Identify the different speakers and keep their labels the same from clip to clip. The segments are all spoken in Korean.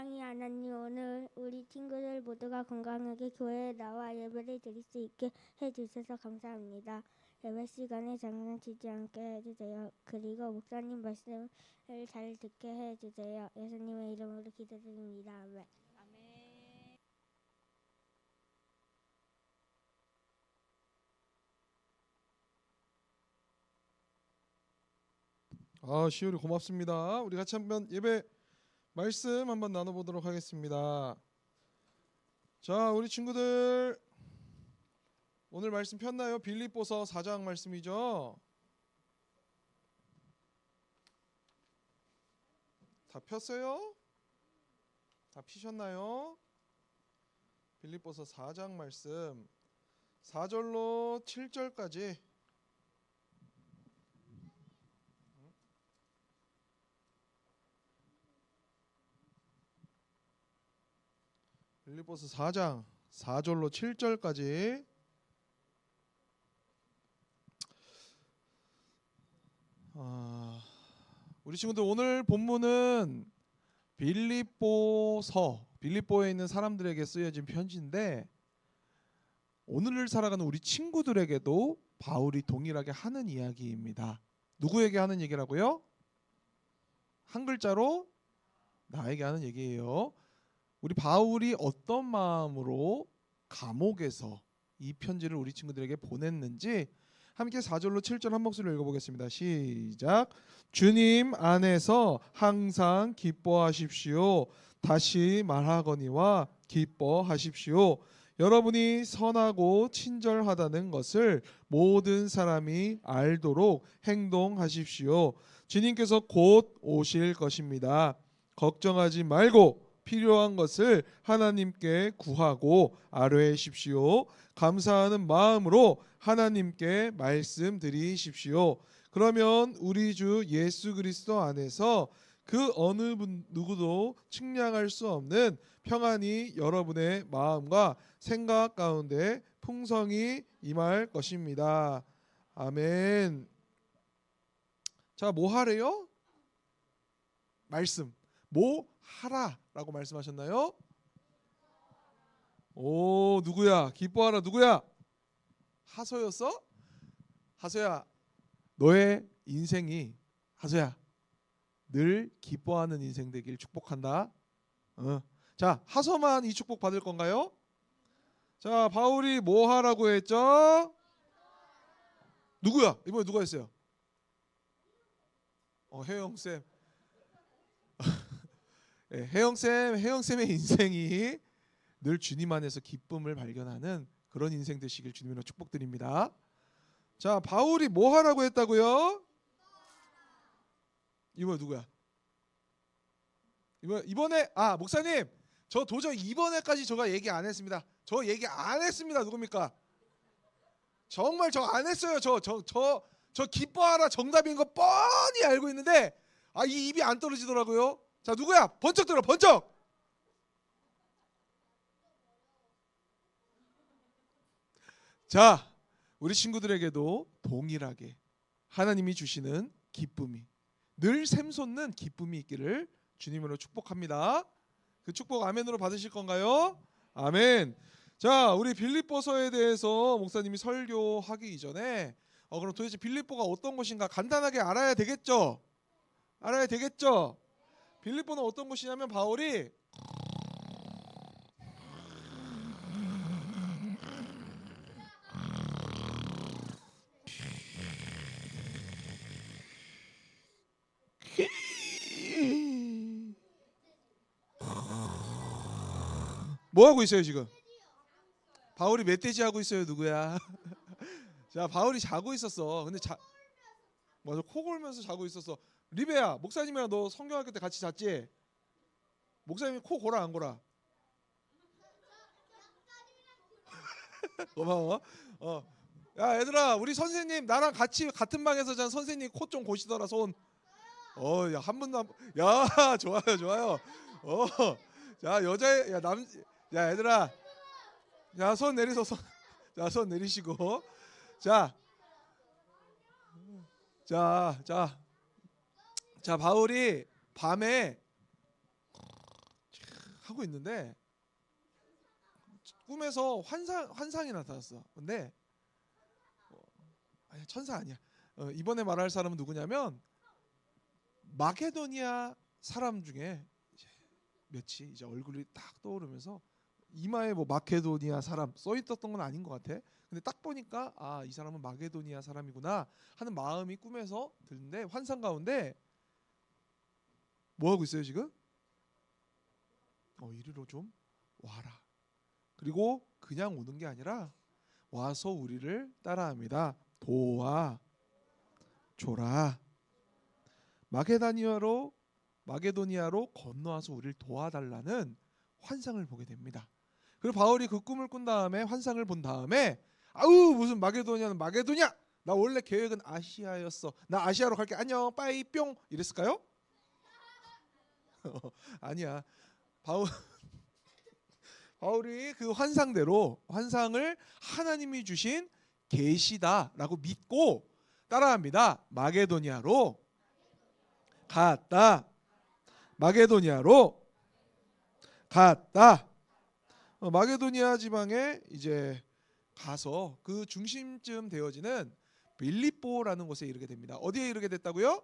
Speaker 1: 사랑이 하나님, 오늘 우리 친구들 모두가 건강하게 교회에 나와 예배를 드릴 수 있게 해주셔서 감사합니다. 예배 시간에 장난치지 않게 해주세요. 그리고 목사님 말씀을 잘 듣게 해주세요. 예수님의 이름으로 기도드립니다. 아멘.
Speaker 2: 시우리 고맙습니다. 우리 같이 한번 예배 말씀 한번 나눠보도록 하겠습니다. 자, 우리 친구들 오늘 말씀 폈나요? 빌립보서 4장 말씀이죠. 다 폈어요? 다 피셨나요? 빌립보서 4장 말씀 4절로 7절까지 빌립보서 4장 4절로 7절까지 우리 친구들 오늘 본문은 빌립보에 있는 사람들에게 쓰여진 편지인데 오늘을 살아가는 우리 친구들에게도 바울이 동일하게 하는 이야기입니다. 누구에게 하는 얘기라고요? 한 글자로 나에게 하는 얘기예요. 우리 바울이 어떤 마음으로 감옥에서 이 편지를 우리 친구들에게 보냈는지 함께 4절로 7절 한 목소리로 읽어보겠습니다. 시작. 주님 안에서 항상 기뻐하십시오. 다시 말하거니와 기뻐하십시오. 여러분이 선하고 친절하다는 것을 모든 사람이 알도록 행동하십시오. 주님께서 곧 오실 것입니다. 걱정하지 말고 필요한 것을 하나님께 구하고 아뢰십시오. 감사하는 마음으로 하나님께 말씀드리십시오. 그러면 우리 주 예수 그리스도 안에서 그 어느 누구도 측량할 수 없는 평안이 여러분의 마음과 생각 가운데 풍성히 임할 것입니다. 아멘. 자, 뭐 하래요? 말씀. 뭐 하라라고 말씀하셨나요? 오, 누구야? 기뻐하라. 누구야? 하소였어? 하소야, 너의 인생이 하소야 늘 기뻐하는 인생 되길 축복한다. 자, 하소만 이 축복 받을 건가요? 자, 바울이 뭐 하라고 했죠? 누구야? 이번에 누가 했어요? 혜영쌤. 네, 혜영쌤의 인생이 늘 주님 안에서 기쁨을 발견하는 그런 인생 되시길 주님으로 축복드립니다. 자, 바울이 뭐 하라고 했다고요? 이번 누구야? 이번에 목사님, 저 도저히 이번에까지 제가 얘기 안 했습니다. 저 얘기 안 했습니다. 누굽니까? 정말 저 안 했어요. 저 기뻐하라 정답인 거 뻔히 알고 있는데 이 입이 안 떨어지더라고요. 자, 누구야? 번쩍 들어, 번쩍. 자, 우리 친구들에게도 동일하게 하나님이 주시는 기쁨이 늘 샘솟는 기쁨이 있기를 주님으로 축복합니다. 그 축복 아멘으로 받으실 건가요? 아멘. 자, 우리 빌립보서에 대해서 목사님이 설교하기 이전에 그럼 도대체 빌립보가 어떤 곳인가 간단하게 알아야 되겠죠? 알아야 되겠죠? 빌립보는 어떤 곳이냐면 바울이 뭐 하고 있어요 지금? 바울이 멧돼지 하고 있어요. 누구야? 자, 바울이 자고 있었어. 근데 맞아, 코 골면서 자고 있었어. 리베야, 목사님이랑 너 성경학교 때 같이 잤지? 목사님이 코 골아 안 골아? 고마워. 야, 얘들아, 우리 선생님 나랑 같이 같은 방에서 잔 선생님 코 좀 고시더라 손. 야, 한 분도 야, 좋아요, 좋아요. 자, 야, 얘들아, 자, 손 내리소, 자, 손 내리시고, 자, 자, 바울이 밤에 하고 있는데 꿈에서 환상이 나타났어. 근데 아니, 천사 아니야. 이번에 말할 사람은 누구냐면 마게도니아 사람 중에 이제 몇이 이제 얼굴이 딱 떠오르면서 이마에 뭐 마케도니아 사람 써 있었던 건 아닌 것 같아. 근데 딱 보니까 아, 이 사람은 마게도니아 사람이구나 하는 마음이 꿈에서 드는데 환상 가운데 뭐 하고 있어요 지금? 이리로 좀 와라. 그리고 그냥 오는 게 아니라 와서 우리를 따라합니다. 도와 줘라. 마게도니아로 건너와서 우리를 도와달라는 환상을 보게 됩니다. 그리고 바울이 그 꿈을 꾼 다음에 환상을 본 다음에 아우 무슨 마게도니아는 마게도냐? 나 원래 계획은 아시아였어. 나 아시아로 갈게. 안녕 빠이 뿅 이랬을까요? 아니야. 바울이 그 환상대로 환상을 하나님이 주신 계시다라고 믿고 따라합니다. 마게도니아로 갔다. 마게도니아로 갔다. 마게도니아 지방에 이제 가서 그 중심쯤 되어지는 빌립보라는 곳에 이르게 됩니다. 어디에 이르게 됐다고요?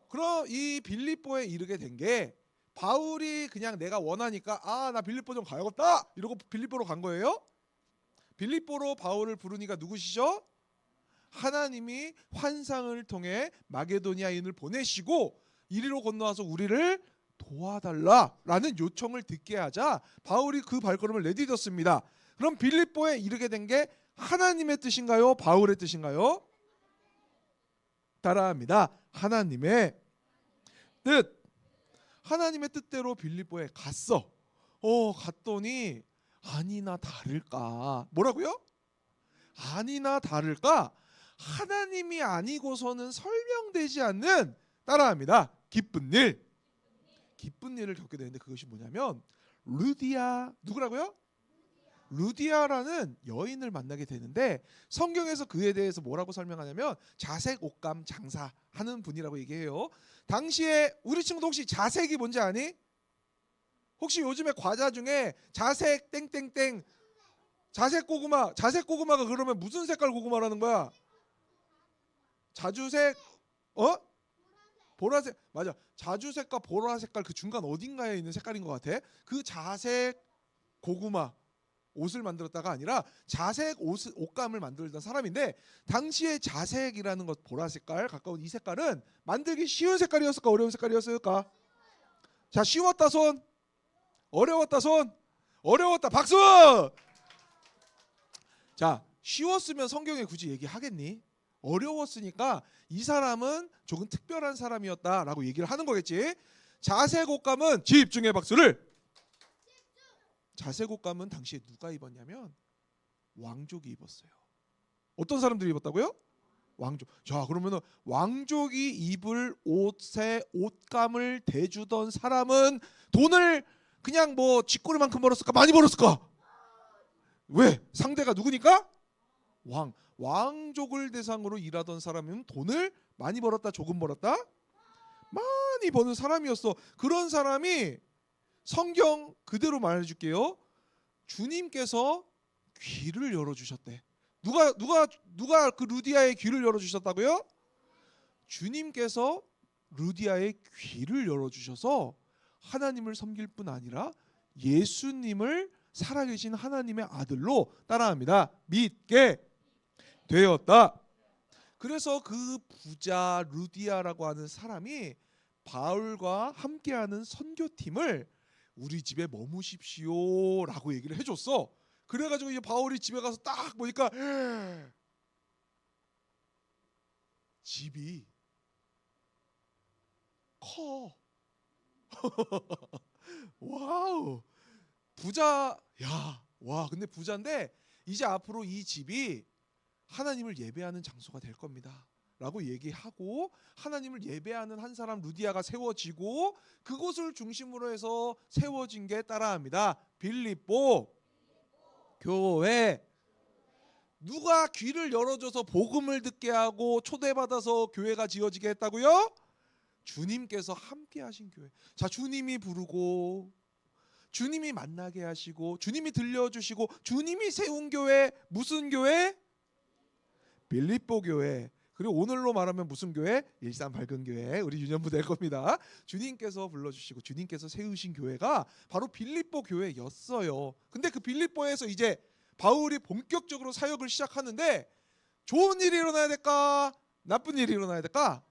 Speaker 2: 그럼 이 빌립보에 이르게 된 게 바울이 그냥 내가 원하니까 아, 나 빌립보 좀 가야겠다 이러고 빌립보로 간 거예요? 빌립보로 바울을 부르니까 누구시죠? 하나님이 환상을 통해 마게도니아인을 보내시고 이리로 건너와서 우리를 도와달라라는 요청을 듣게 하자 바울이 그 발걸음을 내디뎠습니다. 그럼 빌립보에 이르게 된 게 하나님의 뜻인가요? 바울의 뜻인가요? 따라합니다. 하나님의 뜻. 하나님의 뜻대로 빌립보에 갔어. 갔더니 아니나 다를까. 뭐라고요? 아니나 다를까? 하나님이 아니고서는 설명되지 않는 따라합니다. 기쁜 일. 기쁜 일을 겪게 되는데 그것이 뭐냐면 루디아 누구라고요? 루디아라는 여인을 만나게 되는데 성경에서 그에 대해서 뭐라고 설명하냐면 자색 옷감 장사하는 분이라고 얘기해요. 당시에 우리 친구도 혹시 자색이 뭔지 아니? 혹시 요즘에 과자 중에 자색 땡땡땡 자색 고구마가 그러면 무슨 색깔 고구마라는 거야? 자주색 보라색 맞아. 자주색과 보라색깔 그 중간 어딘가에 있는 색깔인 것 같아. 그 자색 고구마 옷을 만들었다가 아니라 자색 옷감을 만들던 사람인데 당시에 자색이라는 것 보라색깔 가까운 이 색깔은 만들기 쉬운 색깔이었을까 어려운 색깔이었을까? 자 쉬웠다 손 어려웠다 손 어려웠다 박수. 자 쉬웠으면 성경에 굳이 얘기하겠니? 어려웠으니까 이 사람은 조금 특별한 사람이었다라고 얘기를 하는 거겠지. 자색 옷감은 집중해 박수를. 자색 옷감은 당시에 누가 입었냐면 왕족이 입었어요. 어떤 사람들이 입었다고요? 왕족. 자 그러면은 왕족이 입을 옷에 옷감을 대주던 사람은 돈을 그냥 뭐 쥐꼬리만큼 벌었을까 많이 벌었을까? 왜? 상대가 누구니까? 왕족을 대상으로 일하던 사람은 돈을 많이 벌었다 조금 벌었다? 많이 버는 사람이었어. 그런 사람이 성경 그대로 말해줄게요. 주님께서 귀를 열어주셨대. 누가 그 루디아의 귀를 열어주셨다고요? 주님께서 루디아의 귀를 열어주셔서 하나님을 섬길 뿐 아니라 예수님을 살아계신 하나님의 아들로 따라합니다. 믿게 되었다. 그래서 그 부자 루디아라고 하는 사람이 바울과 함께하는 선교팀을 우리 집에 머무십시오라고 얘기를 해줬어. 그래가지고 이제 바울이 집에 가서 딱 보니까 집이 커. 와우. 근데 부자인데 이제 앞으로 이 집이 하나님을 예배하는 장소가 될 겁니다. 라고 얘기하고 하나님을 예배하는 한 사람 루디아가 세워지고 그곳을 중심으로 해서 세워진 게 따라합니다. 빌립보 교회. 누가 귀를 열어줘서 복음을 듣게 하고 초대받아서 교회가 지어지게 했다고요? 주님께서 함께 하신 교회. 자 주님이 부르고 주님이 만나게 하시고 주님이 들려주시고 주님이 세운 교회 무슨 교회? 빌립보 교회. 그리고 오늘로 말하면 무슨 교회? 일산 밝은 교회. 우리 유년부 될 겁니다. 주님께서 불러주시고 주님께서 세우신 교회가 바로 빌립보 교회였어요. 근데 그 빌립보에서 이제 바울이 본격적으로 사역을 시작하는데 좋은 일이 일어나야 될까? 나쁜 일이 일어나야 될까?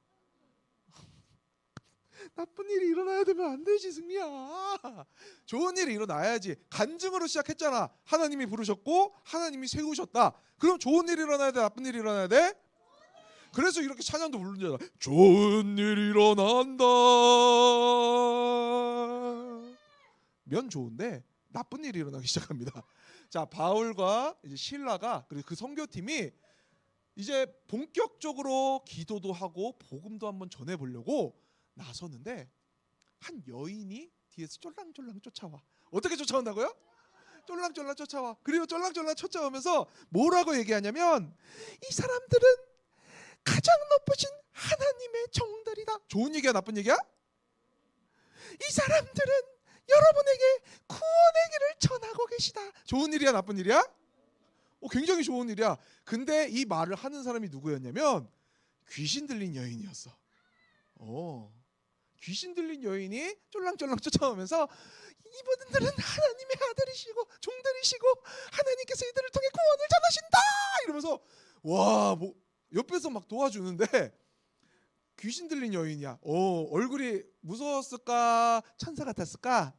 Speaker 2: 나쁜 일이 일어나야 되면 안 되지, 승리야. 좋은 일이 일어나야지. 간증으로 시작했잖아. 하나님이 부르셨고 하나님이 세우셨다. 그럼 좋은 일이 일어나야 돼, 나쁜 일이 일어나야 돼? 그래서 이렇게 찬양도 부르잖아. 좋은 일이 일어난다 면 좋은데 나쁜 일이 일어나기 시작합니다. 자, 바울과 이제 실라가 그리고 그 선교팀이 이제 본격적으로 기도도 하고 복음도 한번 전해보려고 나서는데 한 여인이 뒤에서 쫄랑쫄랑 쫓아와. 어떻게 쫓아온다고요? 쫄랑쫄랑 쫓아와. 그리고 쫄랑쫄랑 쫓아오면서 뭐라고 얘기하냐면 이 사람들은 가장 높으신 하나님의 종들이다. 좋은 얘기야, 나쁜 얘기야? 이 사람들은 여러분에게 구원의 길을 전하고 계시다. 좋은 일이야, 나쁜 일이야? 굉장히 좋은 일이야. 근데 이 말을 하는 사람이 누구였냐면 귀신 들린 여인이었어. 귀신 들린 여인이 쫄랑쫄랑 쫓아오면서 이분들은 하나님의 아들이시고 종들이시고 하나님께서 이들을 통해 구원을 전하신다 이러면서 와, 뭐 옆에서 막 도와주는데 귀신 들린 여인이야. 얼굴이 무서웠을까 천사 같았을까?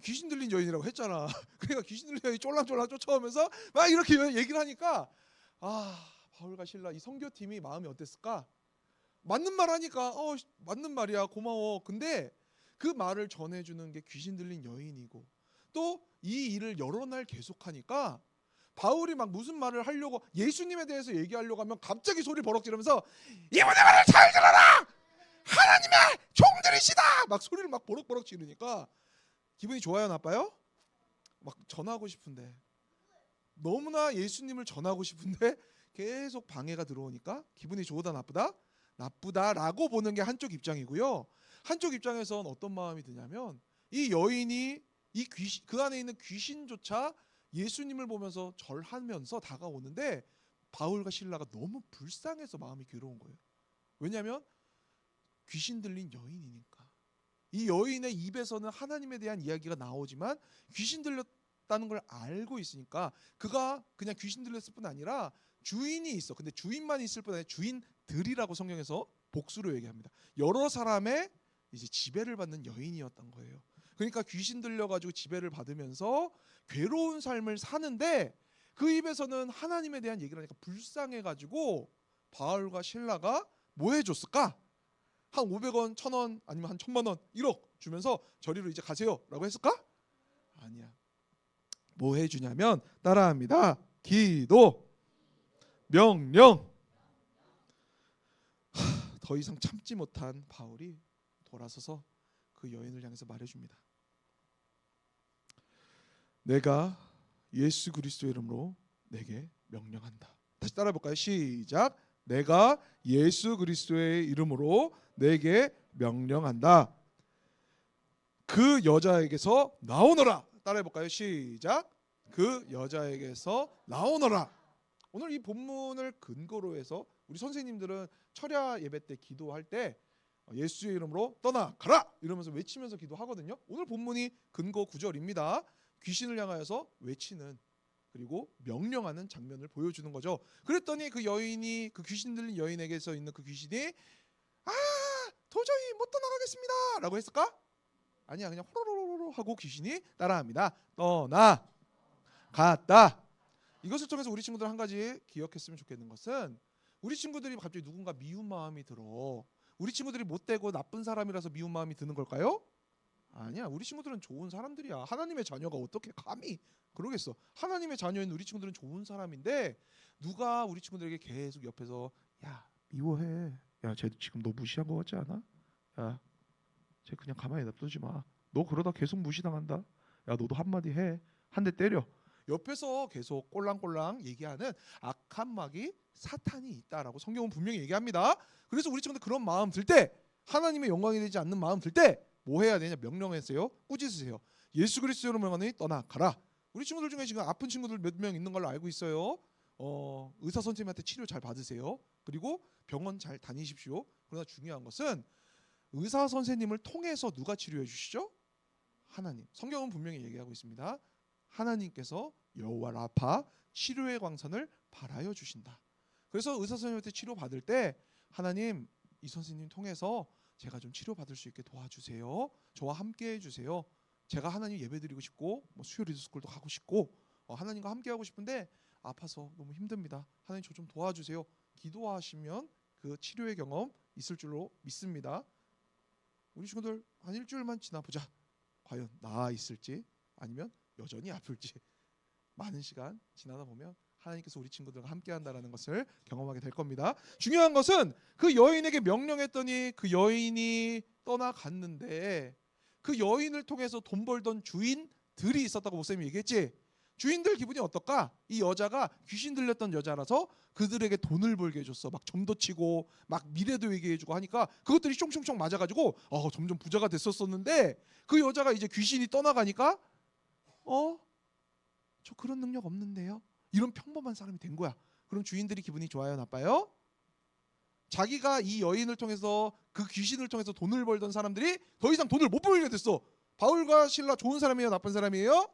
Speaker 2: 귀신 들린 여인이라고 했잖아. 그러니까 귀신 들린 여인이 쫄랑쫄랑 쫓아오면서 막 이렇게 얘기를 하니까 바울과 실라 이 선교팀이 마음이 어땠을까? 맞는 말 하니까 맞는 말이야, 고마워. 근데 그 말을 전해주는 게 귀신 들린 여인이고 또 이 일을 여러 날 계속하니까 바울이 막 무슨 말을 하려고 예수님에 대해서 얘기하려고 하면 갑자기 소리 버럭 지르면서 이분의 말을 잘 들어라! 하나님의 종들이시다! 막 소리를 막 버럭버럭 지르니까 기분이 좋아요, 나빠요? 막 전하고 싶은데 너무나 예수님을 전하고 싶은데 계속 방해가 들어오니까 기분이 좋다, 나쁘다? 나쁘다라고 보는 게 한쪽 입장이고요. 한쪽 입장에선 어떤 마음이 드냐면 이 여인이 그 안에 있는 귀신조차 예수님을 보면서 절하면서 다가오는데 바울과 실라가 너무 불쌍해서 마음이 괴로운 거예요. 왜냐하면 귀신 들린 여인이니까. 이 여인의 입에서는 하나님에 대한 이야기가 나오지만 귀신 들렸다는 걸 알고 있으니까 그가 그냥 귀신 들렸을 뿐 아니라 주인이 있어. 근데 주인만 있을 뿐 아니라 주인들이라고 성경에서 복수로 얘기합니다. 여러 사람의 이제 지배를 받는 여인이었던 거예요. 그러니까 귀신 들려가지고 지배를 받으면서 괴로운 삶을 사는데 그 입에서는 하나님에 대한 얘기를 하니까 불쌍해가지고 바울과 실라가 뭐 해줬을까? 한 500원, 1000원 아니면 한 1000만 원, 1억 주면서 저리로 이제 가세요라고 했을까? 아니야. 뭐 해주냐면 따라합니다. 기도, 명령. 더 이상 참지 못한 바울이 돌아서서 그 여인을 향해서 말해줍니다. 내가 예수 그리스도의 이름으로 내게 명령한다. 다시 따라해 볼까요? 시작. 내가 예수 그리스도의 이름으로 내게 명령한다. 그 여자에게서 나오너라. 따라해 볼까요? 시작. 그 여자에게서 나오너라. 오늘 이 본문을 근거로 해서 우리 선생님들은 철야 예배 때 기도할 때 예수의 이름으로 떠나가라 이러면서 외치면서 기도하거든요. 오늘 본문이 근거 구절입니다. 귀신을 향하여서 외치는 그리고 명령하는 장면을 보여주는 거죠. 그랬더니 그 여인이 그 귀신 들린 여인에게서 있는 그 귀신이 도저히 못 떠나가겠습니다 라고 했을까? 아니야. 그냥 호로로로 하고 귀신이 따라합니다. 떠나갔다. 이것을 통해서 우리 친구들 한 가지 기억했으면 좋겠는 것은 우리 친구들이 갑자기 누군가 미운 마음이 들어. 우리 친구들이 못되고 나쁜 사람이라서 미운 마음이 드는 걸까요? 아니야. 우리 친구들은 좋은 사람들이야. 하나님의 자녀가 어떻게 감히 그러겠어. 하나님의 자녀인 우리 친구들은 좋은 사람인데 누가 우리 친구들에게 계속 옆에서 야 미워해. 야 쟤 지금 너 무시한 거 같지 않아? 야 쟤 그냥 가만히 냅두지 마. 너 그러다 계속 무시당한다. 야 너도 한마디 해. 한 대 때려. 옆에서 계속 꼴랑꼴랑 얘기하는 악한 마귀 사탄이 있다라고 성경은 분명히 얘기합니다. 그래서 우리 친구들 그런 마음 들 때 하나님의 영광이 되지 않는 마음 들 때 뭐 해야 되냐? 명령했어요. 꾸짖으세요. 예수 그리스도로 명하니 떠나가라. 우리 친구들 중에 지금 아픈 친구들 몇 명 있는 걸로 알고 있어요. 의사 선생님한테 치료 잘 받으세요. 그리고 병원 잘 다니십시오. 그러나 중요한 것은 의사 선생님을 통해서 누가 치료해 주시죠? 하나님. 성경은 분명히 얘기하고 있습니다. 하나님께서 여호와 라파 치료의 광선을 발하여 주신다. 그래서 의사 선생님한테 치료 받을 때 하나님 이 선생님 통해서 제가 좀 치료 받을 수 있게 도와주세요. 저와 함께 해주세요. 제가 하나님 예배드리고 싶고 수요 리더스쿨도 가고 싶고 하나님과 함께 하고 싶은데 아파서 너무 힘듭니다. 하나님 저 좀 도와주세요. 기도하시면 그 치료의 경험 있을 줄로 믿습니다. 우리 친구들 한 일주일만 지나보자. 과연 나아 있을지 아니면 여전히 아플지 많은 시간 지나다 보면 하나님께서 우리 친구들과 함께 한다는 것을 경험하게 될 겁니다. 중요한 것은 그 여인에게 명령했더니 그 여인이 떠나갔는데 그 여인을 통해서 돈 벌던 주인들이 있었다고 목사님이 얘기했지. 주인들 기분이 어떨까? 이 여자가 귀신 들렸던 여자라서 그들에게 돈을 벌게 해줬어. 막 점도 치고 막 미래도 얘기해주고 하니까 그것들이 쫑쫑쫑 맞아가지고 점점 부자가 됐었는데 그 여자가 이제 귀신이 떠나가니까 저 그런 능력 없는데요. 이런 평범한 사람이 된 거야. 그럼 주인들이 기분이 좋아요, 나빠요? 자기가 이 여인을 통해서 그 귀신을 통해서 돈을 벌던 사람들이 더 이상 돈을 못 벌게 됐어. 바울과 실라 좋은 사람이에요, 나쁜 사람이에요?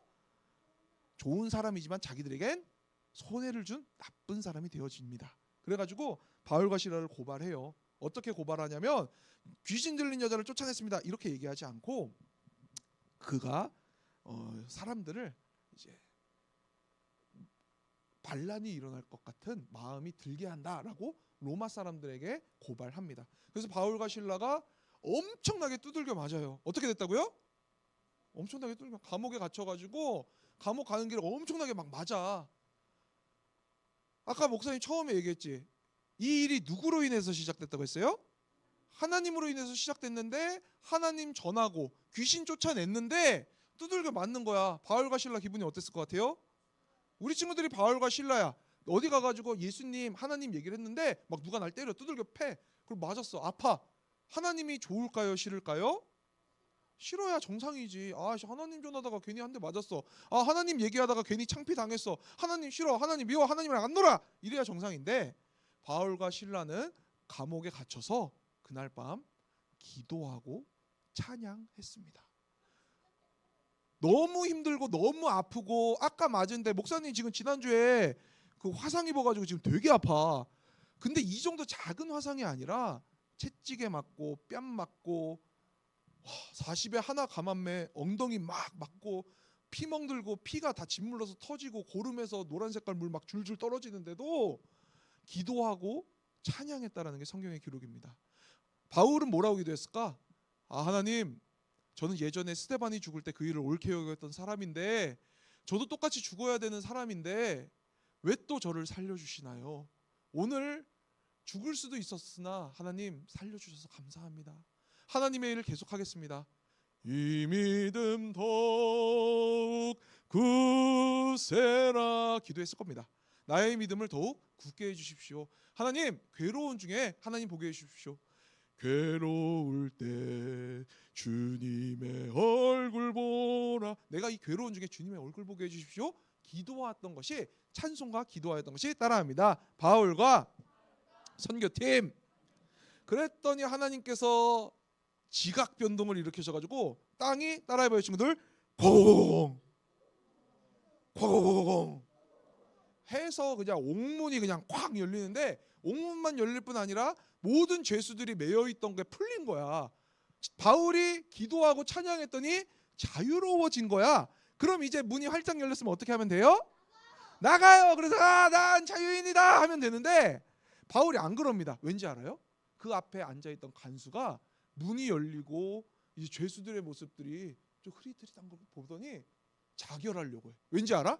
Speaker 2: 좋은 사람이지만 자기들에겐 손해를 준 나쁜 사람이 되어집니다. 그래가지고 바울과 실라를 고발해요. 어떻게 고발하냐면 귀신 들린 여자를 쫓아냈습니다. 이렇게 얘기하지 않고 그가 사람들을 이제 반란이 일어날 것 같은 마음이 들게 한다라고 로마 사람들에게 고발합니다. 그래서 바울과 실라가 엄청나게 두들겨 맞아요. 어떻게 됐다고요? 엄청나게 두들겨 감옥에 갇혀가지고 감옥 가는 길에 엄청나게 막 맞아. 아까 목사님 처음에 얘기했지. 이 일이 누구로 인해서 시작됐다고 했어요? 하나님으로 인해서 시작됐는데 하나님 전하고 귀신 쫓아냈는데 두들겨 맞는 거야. 바울과 실라 기분이 어땠을 것 같아요? 우리 친구들이 바울과 실라야. 어디 가가지고 예수님 하나님 얘기를 했는데 막 누가 날 때려 두들겨 패. 그럼 맞았어. 아파. 하나님이 좋을까요? 싫을까요? 싫어야 정상이지. 하나님 전하다가 괜히 한 대 맞았어. 하나님 얘기하다가 괜히 창피 당했어. 하나님 싫어. 하나님 미워. 하나님이랑 안 놀아. 이래야 정상인데 바울과 실라는 감옥에 갇혀서 그날 밤 기도하고 찬양했습니다. 너무 힘들고 너무 아프고 아까 맞은데 목사님 지금 지난주에 그 화상 입어가지고 지금 되게 아파. 근데 이 정도 작은 화상이 아니라 채찍에 맞고 뺨 맞고 40에 하나 감았매 엉덩이 막 맞고 피 멍들고 피가 다 짓물러서 터지고 고름에서 노란 색깔 물 막 줄줄 떨어지는데도 기도하고 찬양했다라는 게 성경의 기록입니다. 바울은 뭐라고 기도했을까? 하나님 저는 예전에 스데반이 죽을 때 그 일을 옳게 여겼던 사람인데 저도 똑같이 죽어야 되는 사람인데 왜 또 저를 살려주시나요? 오늘 죽을 수도 있었으나 하나님 살려주셔서 감사합니다. 하나님의 일을 계속하겠습니다. 이 믿음 더욱 굳세라 기도했을 겁니다. 나의 믿음을 더욱 굳게 해주십시오. 하나님 괴로운 중에 하나님 보게 해주십시오. 괴로울 때 주님의 얼굴 보라. 내가 이 괴로운 중에 주님의 얼굴 보게 해주십시오. 기도했던 것이 찬송과 기도하였던 것이 따라합니다. 바울과 선교팀. 그랬더니 하나님께서 지각 변동을 일으키셔가지고 땅이 따라해봐요 친구들. 고고고공 고고고공 해서 그냥 옥문이 그냥 콱 열리는데 옥문만 열릴 뿐 아니라 모든 죄수들이 매여있던 게 풀린 거야. 바울이 기도하고 찬양했더니 자유로워진 거야. 그럼 이제 문이 활짝 열렸으면 어떻게 하면 돼요? 나가요. 그래서 난 자유인이다 하면 되는데 바울이 안 그럽니다. 왠지 알아요? 그 앞에 앉아있던 간수가 문이 열리고 이제 죄수들의 모습들이 좀 흐릿흐릿한 걸 보더니 자결하려고 해. 왠지 알아?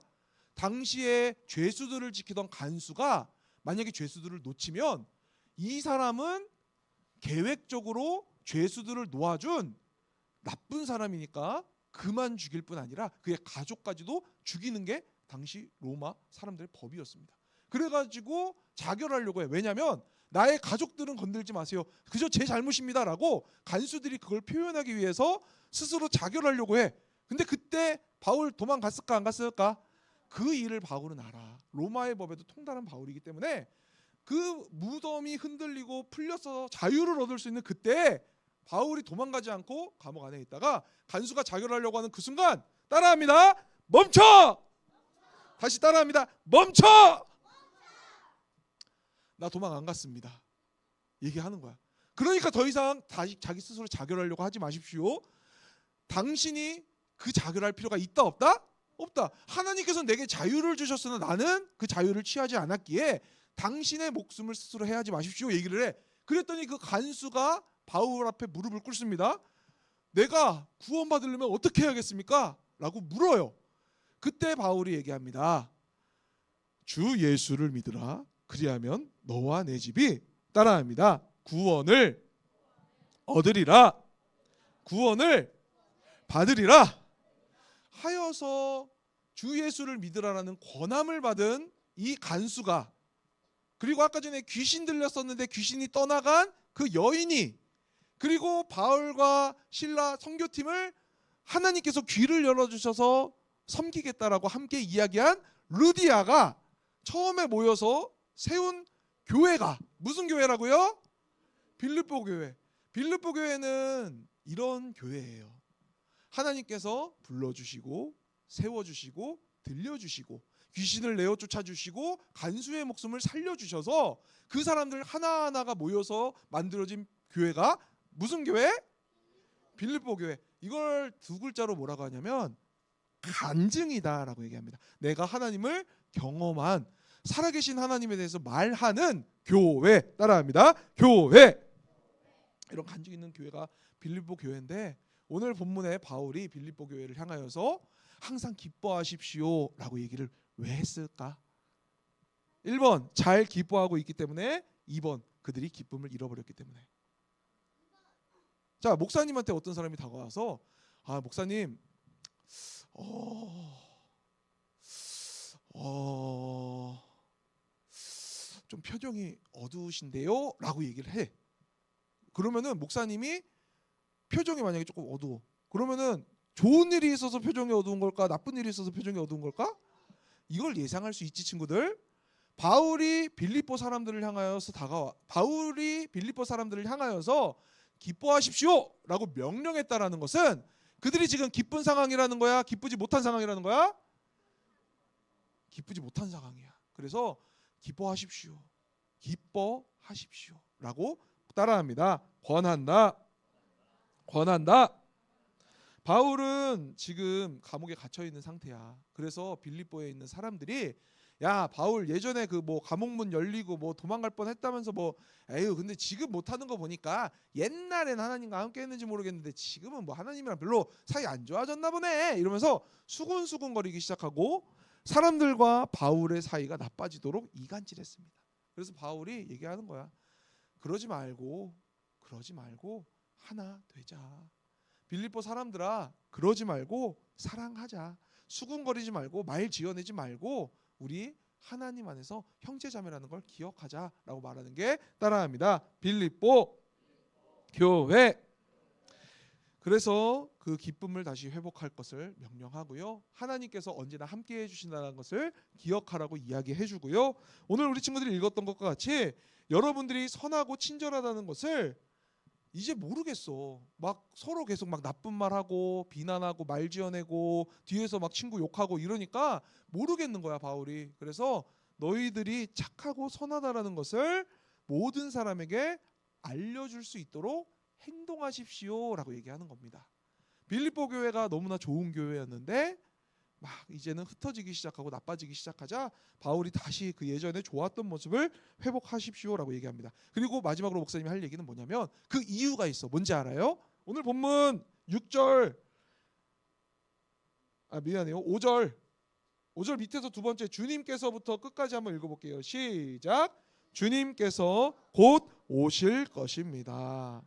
Speaker 2: 당시에 죄수들을 지키던 간수가 만약에 죄수들을 놓치면 이 사람은 계획적으로 죄수들을 놓아준 나쁜 사람이니까 그만 죽일 뿐 아니라 그의 가족까지도 죽이는 게 당시 로마 사람들의 법이었습니다. 그래가지고 자결하려고 해. 왜냐하면 나의 가족들은 건들지 마세요. 그저 제 잘못입니다라고 간수들이 그걸 표현하기 위해서 스스로 자결하려고 해. 근데 그때 바울 도망갔을까 안 갔을까? 그 일을 바울은 알아. 로마의 법에도 통달한 바울이기 때문에 그 무덤이 흔들리고 풀려서 자유를 얻을 수 있는 그때 바울이 도망가지 않고 감옥 안에 있다가 간수가 자결하려고 하는 그 순간 따라합니다. 멈춰! 다시 따라합니다. 멈춰! 나 도망 안 갔습니다. 얘기하는 거야. 그러니까 더 이상 다시 자기 스스로 자결하려고 하지 마십시오. 당신이 그 자결할 필요가 있다 없다? 없다. 하나님께서 내게 자유를 주셨으나 나는 그 자유를 취하지 않았기에 당신의 목숨을 스스로 해하지 마십시오 얘기를 해. 그랬더니 그 간수가 바울 앞에 무릎을 꿇습니다. 내가 구원받으려면 어떻게 해야겠습니까? 라고 물어요. 그때 바울이 얘기합니다. 주 예수를 믿으라. 그리하면 너와 내 집이 따라합니다. 구원을 얻으리라. 구원을 받으리라. 하여서 주 예수를 믿으라라는 권함을 받은 이 간수가, 그리고 아까 전에 귀신 들렸었는데 귀신이 떠나간 그 여인이, 그리고 바울과 실라 선교팀을 하나님께서 귀를 열어주셔서 섬기겠다라고 함께 이야기한 루디아가 처음에 모여서 세운 교회가 무슨 교회라고요? 빌립보 교회. 빌립보 교회는 이런 교회예요. 하나님께서 불러주시고 세워주시고 들려주시고 귀신을 내어 쫓아주시고 간수의 목숨을 살려주셔서 그 사람들 하나하나가 모여서 만들어진 교회가 무슨 교회? 빌립보 교회. 이걸 두 글자로 뭐라고 하냐면 간증이다라고 얘기합니다. 내가 하나님을 경험한 살아계신 하나님에 대해서 말하는 교회. 따라합니다. 교회. 이런 간증 있는 교회가 빌립보 교회인데 오늘 본문에 바울이 빌립보 교회를 향하여서 항상 기뻐하십시오 라고 얘기를 왜 했을까? 1번 잘 기뻐하고 있기 때문에, 2번 그들이 기쁨을 잃어버렸기 때문에. 자, 목사님한테 어떤 사람이 다가와서 목사님 좀 표정이 어두우신데요? 라고 얘기를 해. 그러면은 목사님이 표정이 만약에 조금 어두워. 그러면은 좋은 일이 있어서 표정이 어두운 걸까? 나쁜 일이 있어서 표정이 어두운 걸까? 이걸 예상할 수 있지 친구들. 바울이 빌립보 사람들을 향하여서 기뻐하십시오 라고 명령했다라는 것은 그들이 지금 기쁜 상황이라는 거야? 기쁘지 못한 상황이라는 거야? 기쁘지 못한 상황이야. 그래서 기뻐하십시오. 기뻐하십시오 라고 따라합니다. 권한다. 바울은 지금 감옥에 갇혀 있는 상태야. 그래서 빌립보에 있는 사람들이 야 바울 예전에 그 뭐 감옥문 열리고 뭐 도망갈 뻔했다면서 뭐 에휴 근데 지금 못하는 거 보니까 옛날엔 하나님과 함께 했는지 모르겠는데 지금은 뭐 하나님이랑 별로 사이 안 좋아졌나 보네 이러면서 수군수군거리기 시작하고 사람들과 바울의 사이가 나빠지도록 이간질했습니다. 그래서 바울이 얘기하는 거야. 그러지 말고 하나 되자. 빌립보 사람들아 그러지 말고 사랑하자. 수군거리지 말고 말 지어내지 말고 우리 하나님 안에서 형제자매라는 걸 기억하자라고 말하는 게 따라합니다. 빌립보 교회. 그래서 그 기쁨을 다시 회복할 것을 명령하고요. 하나님께서 언제나 함께해 주신다는 것을 기억하라고 이야기해 주고요. 오늘 우리 친구들이 읽었던 것과 같이 여러분들이 선하고 친절하다는 것을 이제 모르겠어. 막 서로 계속 막 나쁜 말하고 비난하고 말 지어내고 뒤에서 막 친구 욕하고 이러니까 모르겠는 거야 바울이. 그래서 너희들이 착하고 선하다라는 것을 모든 사람에게 알려줄 수 있도록 행동하십시오라고 얘기하는 겁니다. 빌립보 교회가 너무나 좋은 교회였는데 막 이제는 흩어지기 시작하고 나빠지기 시작하자 바울이 다시 그 예전에 좋았던 모습을 회복하십시오라고 얘기합니다. 그리고 마지막으로 목사님이 할 얘기는 뭐냐면 그 이유가 있어. 뭔지 알아요? 오늘 본문 6절 5절 밑에서 두 번째 주님께서부터 끝까지 한번 읽어볼게요. 시작. 주님께서 곧 오실 것입니다.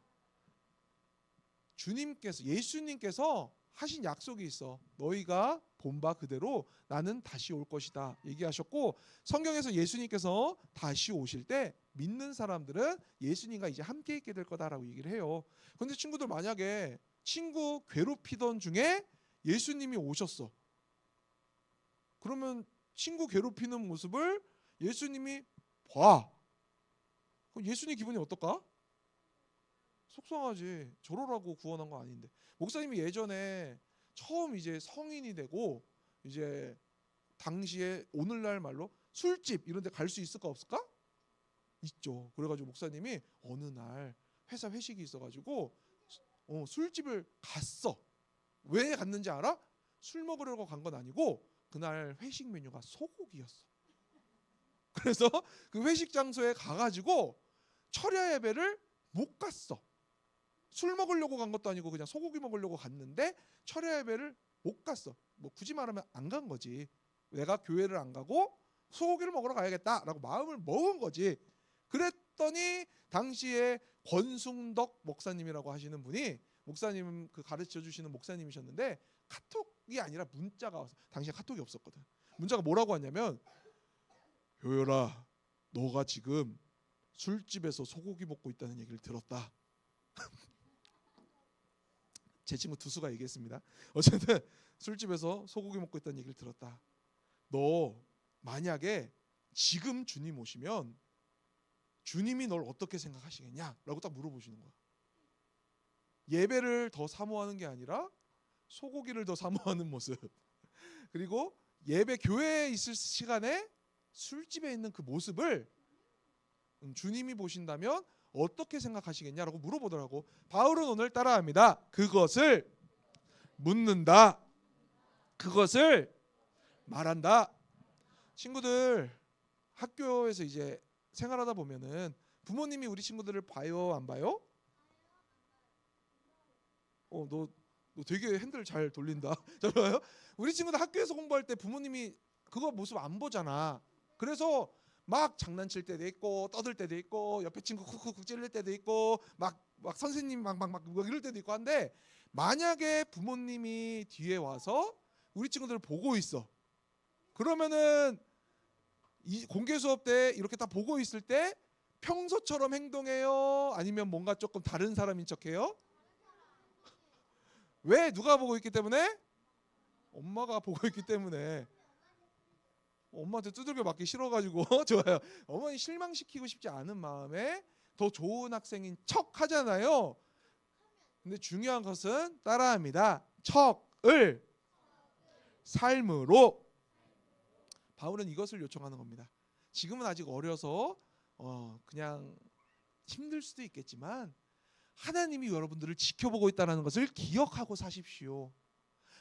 Speaker 2: 예수님께서 하신 약속이 있어. 너희가 본 바 그대로 나는 다시 올 것이다 얘기하셨고, 성경에서 예수님께서 다시 오실 때 믿는 사람들은 예수님과 이제 함께 있게 될 거다라고 얘기를 해요. 그런데 친구들 만약에 친구 괴롭히던 중에 예수님이 오셨어. 그러면 친구 괴롭히는 모습을 예수님이 봐. 그럼 예수님 기분이 어떨까? 속상하지. 저러라고 구원한 거 아닌데. 목사님이 예전에 처음 이제 성인이 되고 이제 당시에 오늘날 말로 술집 이런 데 갈 수 있을까 없을까? 있죠. 그래가지고 목사님이 어느 날 회사 회식이 있어가지고 술집을 갔어. 왜 갔는지 알아? 술 먹으려고 간 건 아니고 그날 회식 메뉴가 소고기였어. 그래서 그 회식 장소에 가가지고 철야 예배를 못 갔어. 술 먹으려고 간 것도 아니고 그냥 소고기 먹으려고 갔는데 철야 예배를 못 갔어. 뭐 굳이 말하면 안 간 거지. 내가 교회를 안 가고 소고기를 먹으러 가야겠다라고 마음을 먹은 거지. 그랬더니 당시에 권순덕 목사님이라고 하시는 분이 목사님 그 가르쳐 주시는 목사님이셨는데 카톡이 아니라 문자가 와서 당시에 카톡이 없었거든. 문자가 뭐라고 왔냐면 효열아 너가 지금 술집에서 소고기 먹고 있다는 얘기를 들었다. 제 친구 두수가 얘기했습니다. 어쨌든 술집에서 소고기 먹고 있다는 얘기를 들었다. 너 만약에 지금 주님 오시면 주님이 널 어떻게 생각하시겠냐? 라고 딱 물어보시는 거야. 예배를 더 사모하는 게 아니라 소고기를 더 사모하는 모습. 그리고 예배 교회에 있을 시간에 술집에 있는 그 모습을 주님이 보신다면 어떻게 생각하시겠냐라고 물어보더라고. 바울은 오늘 따라합니다. 그것을 묻는다. 그것을 말한다. 친구들 학교에서 이제 생활하다 보면은 부모님이 우리 친구들을 봐요, 안 봐요? 너 되게 핸들 잘 돌린다. 잘봐요? 우리 친구들 학교에서 공부할 때 부모님이 그거 모습 안 보잖아. 그래서 막 장난칠 때도 있고 떠들 때도 있고 옆에 친구 쿡쿡쿡 찔릴 때도 있고 막 선생님 막 이럴 때도 있고 한데 만약에 부모님이 뒤에 와서 우리 친구들을 보고 있어. 그러면은 이 공개 수업 때 이렇게 딱 보고 있을 때 평소처럼 행동해요? 아니면 뭔가 조금 다른 사람인 척해요? 왜? 누가 보고 있기 때문에? 엄마가 보고 있기 때문에. 엄마한테 두들겨 맞기 싫어가지고 좋아요. 어머니 실망시키고 싶지 않은 마음에 더 좋은 학생인 척 하잖아요. 근데 중요한 것은 따라합니다. 척을 삶으로. 바울은 이것을 요청하는 겁니다. 지금은 아직 어려서 그냥 힘들 수도 있겠지만 하나님이 여러분들을 지켜보고 있다는 것을 기억하고 사십시오.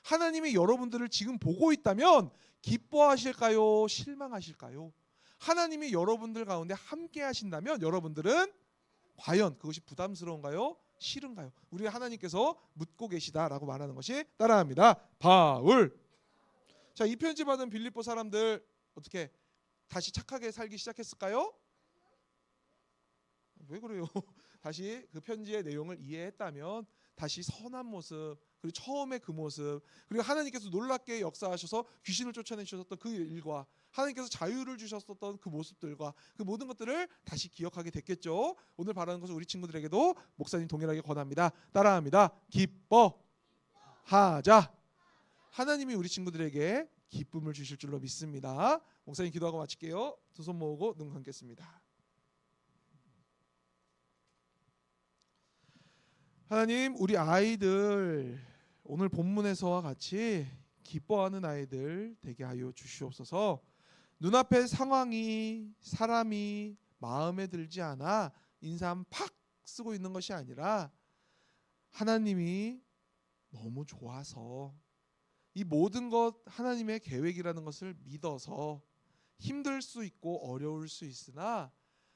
Speaker 2: 하나님이 여러분들을 지금 보고 있다면 기뻐하실까요? 실망하실까요? 하나님이 여러분들 가운데 함께 하신다면 여러분들은 과연 그것이 부담스러운가요? 싫은가요? 우리 하나님께서 묻고 계시다라고 말하는 것이 따라합니다. 바울. 자, 이 편지 받은 빌립보 사람들 어떻게 다시 착하게 살기 시작했을까요? 왜 그래요? 다시 그 편지의 내용을 이해했다면 다시 선한 모습, 그리고 처음에 그 모습, 그리고 하나님께서 놀랍게 역사하셔서 귀신을 쫓아내주셨던 그 일과 하나님께서 자유를 주셨었던 그 모습들과 그 모든 것들을 다시 기억하게 됐겠죠. 오늘 바라는 것은 우리 친구들에게도 목사님 동일하게 권합니다. 따라합니다. 기뻐하자. 하나님이 우리 친구들에게 기쁨을 주실 줄로 믿습니다. 목사님 기도하고 마칠게요. 두 손 모으고 눈 감겠습니다. 하나님, 우리 아이들 오늘 본문에서와 같이 기뻐하는 아이들 되게 하여 주시옵소서. 눈앞의 상황이 사람이 마음에 들지 않아 인삼 팍 쓰고 있는 것이 아니라 하나님이 너무 좋아서 이 모든 것 하나님의 계획이라는 것을 믿어서 힘들 수 있고 어려울 수 있으나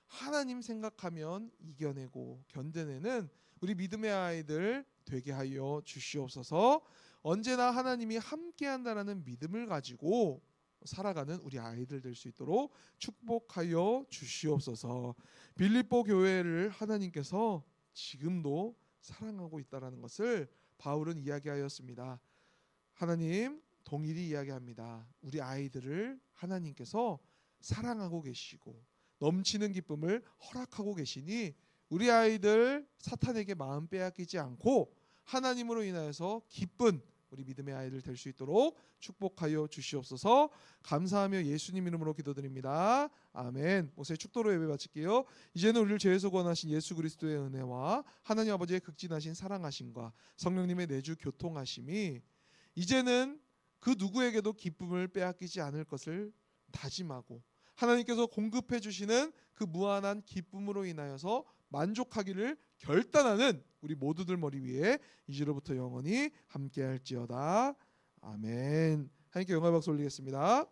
Speaker 2: 하나님 생각하면 이겨내고 견뎌내는 우리 믿음의 아이들 되게 하여 주시옵소서. 언제나 하나님이 함께한다라는 믿음을 가지고 살아가는 우리 아이들 될 수 있도록 축복하여 주시옵소서. 빌립보 교회를 하나님께서 지금도 사랑하고 있다라는 것을 바울은 이야기하였습니다. 하나님 동일히 이야기합니다. 우리 아이들을 하나님께서 사랑하고 계시고 넘치는 기쁨을 허락하고 계시니 우리 아이들 사탄에게 마음 빼앗기지 않고 하나님으로 인하여서 기쁜 우리 믿음의 아이들 될 수 있도록 축복하여 주시옵소서. 감사하며 예수님 이름으로 기도드립니다. 아멘. 모세의 축도로 예배 마칠게요. 이제는 우리를 죄에서 구원하신 예수 그리스도의 은혜와 하나님 아버지의 극진하신 사랑하심과 성령님의 내주 교통하심이 이제는 그 누구에게도 기쁨을 빼앗기지 않을 것을 다짐하고 하나님께서 공급해 주시는 그 무한한 기쁨으로 인하여서 만족하기를 결단하는 우리 모두들 머리 위에 이제로부터 영원히 함께할지어다. 아멘. 하나님께 영광 박수 올리겠습니다.